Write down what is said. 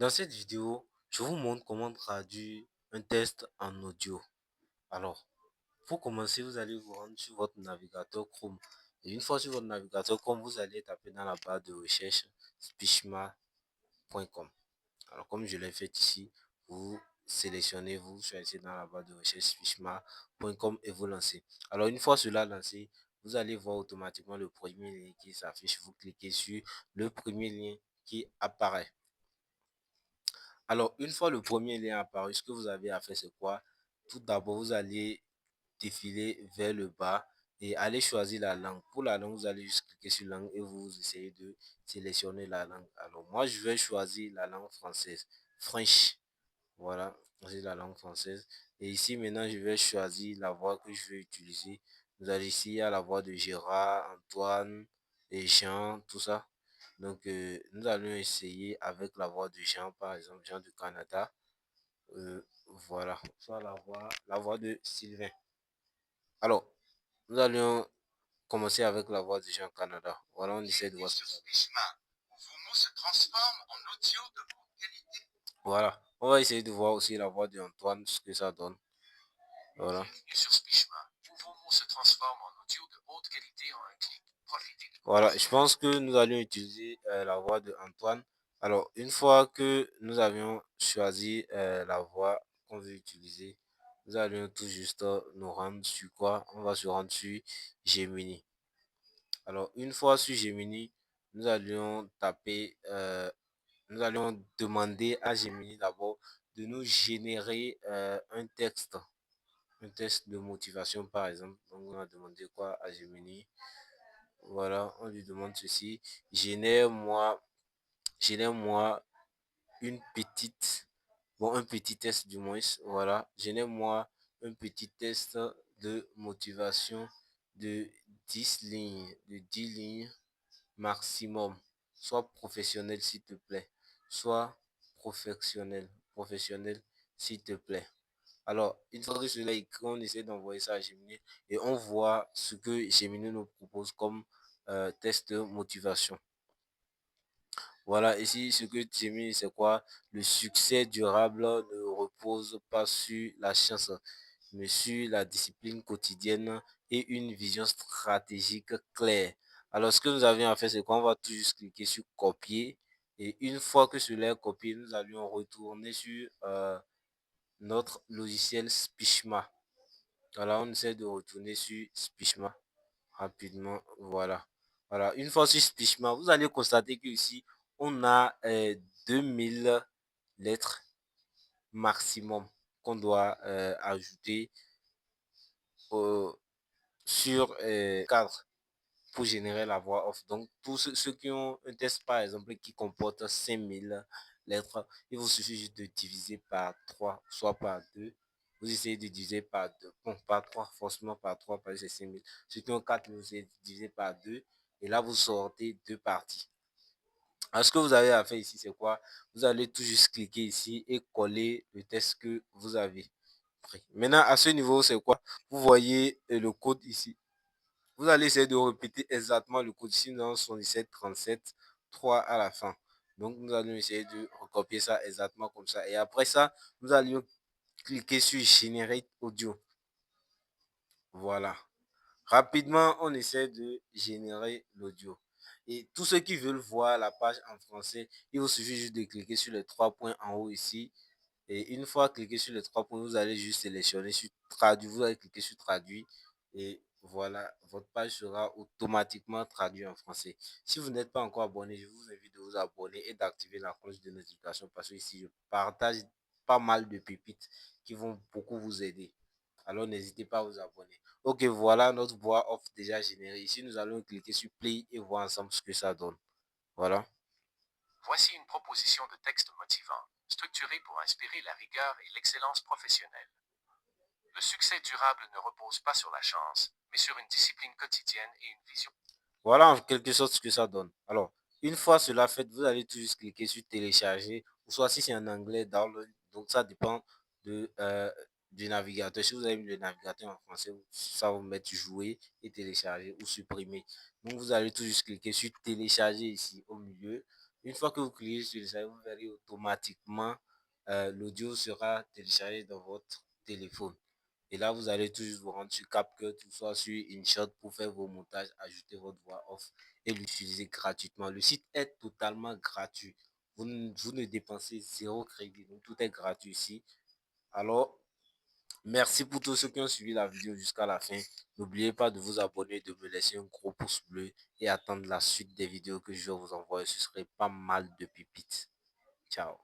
Dans cette vidéo, je vous montre comment traduire un test en audio. Alors, pour commencer, vous allez vous rendre sur votre navigateur Chrome. Et une fois sur votre navigateur Chrome, vous allez taper dans la barre de recherche speechma.com. Alors, comme je l'ai fait ici, vous sélectionnez, vous choisissez dans la barre de recherche speechma.com et vous lancez. Alors, une fois cela lancé, vous allez voir automatiquement le premier lien qui s'affiche. Vous cliquez sur le premier lien qui apparaît. Alors, une fois le premier lien apparu, ce que vous avez à faire, c'est quoi? Tout d'abord, vous allez défiler vers le bas et aller choisir la langue. Pour la langue, vous allez juste cliquer sur langue et vous essayez de sélectionner la langue. Alors, moi, je vais choisir la langue française. French. Voilà, c'est la langue française. Et ici, maintenant, je vais choisir la voix que je vais utiliser. Vous allez ici, il y a la voix de Gérard, Antoine et Jean, tout ça. Donc, nous allons essayer avec la voix de Jean, par exemple, Jean du Canada. Voilà, soit la voix de Sylvain. Alors, nous allons commencer avec la voix de Jean Canada. Voilà, on essaie de voir ce que ça donne. Voilà, on va essayer de voir aussi la voix de Antoine, ce que ça donne. Voilà. Voilà, je pense que nous allons utiliser la voix de Antoine. Alors, une fois que nous avions choisi la voix qu'on veut utiliser, nous allons tout juste nous rendre sur quoi? On va se rendre sur Gemini. Alors, une fois sur Gemini, nous allons taper, nous allons demander à Gemini d'abord de nous générer un test de motivation par exemple. Donc, on va demander quoi à Gemini? Voilà, on lui demande ceci. Génère-moi une petite, bon, un petit test du moins. Voilà, génère-moi un petit test de motivation de 10 lignes, de 10 lignes maximum. Soit professionnel, s'il te plaît. Soit professionnel, s'il te plaît. Alors, une fois que cela est écrit, on essaie d'envoyer ça à Gemini et on voit ce que Gemini nous propose comme test de motivation. Voilà, ici, ce que Gemini, c'est quoi? Le succès durable ne repose pas sur la chance, mais sur la discipline quotidienne et une vision stratégique claire. Alors, ce que nous avions à faire, c'est qu'on va tout juste cliquer sur copier. Et une fois que cela est copié, nous allions retourner sur notre logiciel Speechma. Alors, on essaie de retourner sur Speechma rapidement. Voilà. Voilà. Une fois sur Speechma, vous allez constater que ici, on a 2000 lettres maximum qu'on doit ajouter au- sur cadre pour générer la voix off. Donc, pour ceux qui ont un test, par exemple, qui comporte 5000 lettres, il vous suffit juste de diviser par 3, soit par 2. Vous essayez de diviser par 2. Bon, par 3, forcément par 3, parce que c'est 5000. Ceux qui ont 4000, vous essayez de diviser par 2. Et là, vous sortez deux parties. Alors, ce que vous avez à faire ici, c'est quoi? Vous allez tout juste cliquer ici et coller le test que vous avez pris. Maintenant, à ce niveau, c'est quoi? Vous voyez le code ici. Vous allez essayer de répéter exactement le code ici dans 7737 3 à la fin. Donc, nous allons essayer de recopier ça exactement comme ça. Et après ça, nous allons cliquer sur Generate Audio. Voilà. Rapidement, on essaie de générer l'audio. Et tous ceux qui veulent voir la page en français, il vous suffit juste de cliquer sur les trois points en haut ici. Et une fois cliqué sur les trois points, vous allez juste sélectionner sur traduire. Vous allez cliquer sur traduire. Et voilà, votre page sera automatiquement traduite en français. Si vous n'êtes pas encore abonné, je vous invite de vous abonner et d'activer la cloche de notification parce que ici, je partage pas mal de pépites qui vont beaucoup vous aider. Alors, n'hésitez pas à vous abonner. Ok, voilà notre voix off déjà générée. Ici, nous allons cliquer sur play et voir ensemble ce que ça donne. Voilà. Voici une proposition de texte motivant, structurée pour inspirer la rigueur et l'excellence professionnelle. Le succès durable ne repose pas sur la chance, mais sur une discipline quotidienne et une vision. Voilà en quelque sorte ce que ça donne. Alors, une fois cela fait, vous allez tout juste cliquer sur télécharger, ou soit si c'est en anglais, download. Donc, ça dépend du navigateur. Si vous avez mis le navigateur en français, ça va vous mettre jouer et télécharger ou supprimer. Donc, vous allez tout juste cliquer sur télécharger ici au milieu. Une fois que vous cliquez sur télécharger, vous verrez automatiquement l'audio sera téléchargé dans votre téléphone. Et là, vous allez toujours vous rendre sur CapCut ou soit sur InShot pour faire vos montages, ajouter votre voix off et l'utiliser gratuitement. Le site est totalement gratuit. Vous ne dépensez zéro crédit, donc tout est gratuit ici. Alors, merci pour tous ceux qui ont suivi la vidéo jusqu'à la fin. N'oubliez pas de vous abonner, de me laisser un gros pouce bleu et attendre la suite des vidéos que je vais vous envoyer. Ce serait pas mal de pépites. Ciao.